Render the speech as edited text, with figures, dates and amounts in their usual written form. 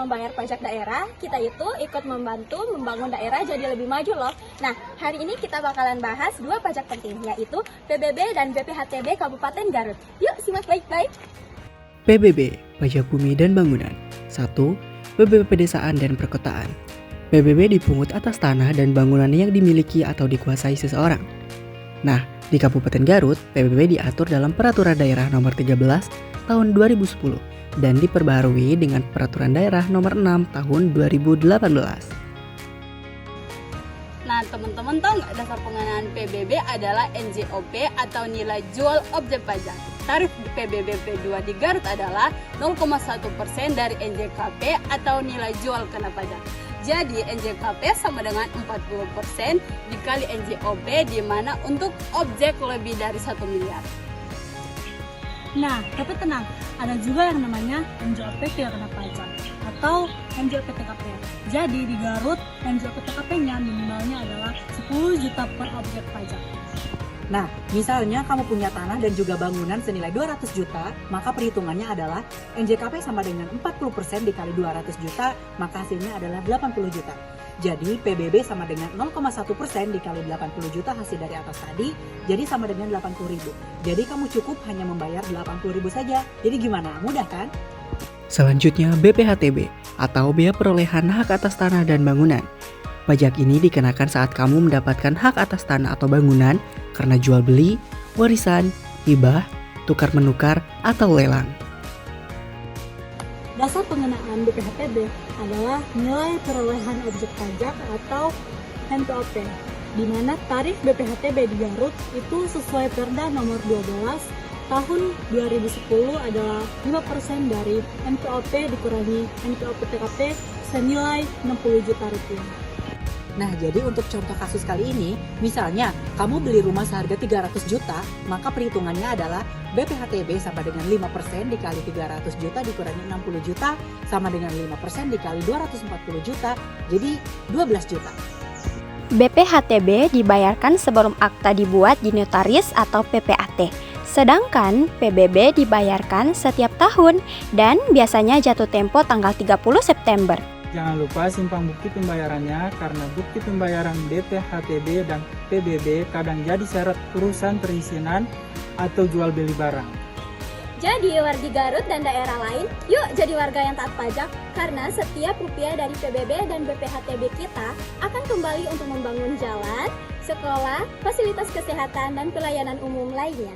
membayar pajak daerah, kita itu ikut membantu membangun daerah jadi lebih maju loh. Nah, hari ini kita bakalan bahas dua pajak penting, yaitu PBB dan BPHTB Kabupaten Garut. Yuk, simak baik-baik. PBB, Pajak Bumi dan Bangunan. 1. PBB Pedesaan dan Perkotaan. PBB dipungut atas tanah dan bangunan yang dimiliki atau dikuasai seseorang. Nah, di Kabupaten Garut, PBB diatur dalam Peraturan Daerah Nomor 13 Tahun 2010 dan diperbaharui dengan Peraturan Daerah Nomor 6 Tahun 2018. Nah, teman-teman tahu nggak dasar pengenaan PBB adalah NJOP atau nilai jual objek pajak. Tarif PBB P2 di Garut adalah 0,1% dari NJKP atau nilai jual kena pajak. Jadi NJKP sama dengan 40% dikali NJOP, di mana untuk objek lebih dari 1 miliar. Nah, tapi tenang, ada juga yang namanya NJOP tidak kena pajak atau NJOP TKP. Jadi di Garut, NJOP TKP-nya minimalnya adalah 10 juta per objek pajak. Nah, misalnya kamu punya tanah dan juga bangunan senilai 200 juta, maka perhitungannya adalah NJKP sama dengan 40% dikali 200 juta, maka hasilnya adalah 80 juta. Jadi PBB sama dengan 0,1% dikali 80 juta hasil dari atas tadi, jadi sama dengan 80 ribu. Jadi kamu cukup hanya membayar 80 ribu saja. Jadi gimana? Mudah kan? Selanjutnya BPHTB atau Biaya Perolehan Hak Atas Tanah dan Bangunan. Pajak ini dikenakan saat kamu mendapatkan hak atas tanah atau bangunan karena jual beli, warisan, hibah, tukar-menukar, atau lelang. Dasar pengenaan BPHTB adalah nilai perolehan objek pajak atau NPOP, di mana tarif BPHTB di Garut itu sesuai Perda nomor 12 tahun 2010 adalah 5% dari NPOP dikurangi NPOP TKP senilai 60 juta rupiah. Nah, jadi untuk contoh kasus kali ini, misalnya kamu beli rumah seharga 300 juta, maka perhitungannya adalah BPHTB sama dengan 5% dikali 300 juta dikurangi 60 juta sama dengan 5% dikali 240 juta, jadi 12 juta. BPHTB dibayarkan sebelum akta dibuat di notaris atau PPAT. Sedangkan PBB dibayarkan setiap tahun dan biasanya jatuh tempo tanggal 30 September. Jangan lupa simpang bukti pembayarannya karena bukti pembayaran BPHTB dan PBB kadang jadi syarat urusan perizinan atau jual beli barang. Jadi warga Garut dan daerah lain, yuk jadi warga yang taat pajak karena setiap rupiah dari PBB dan BPHTB kita akan kembali untuk membangun jalan, sekolah, fasilitas kesehatan, dan pelayanan umum lainnya.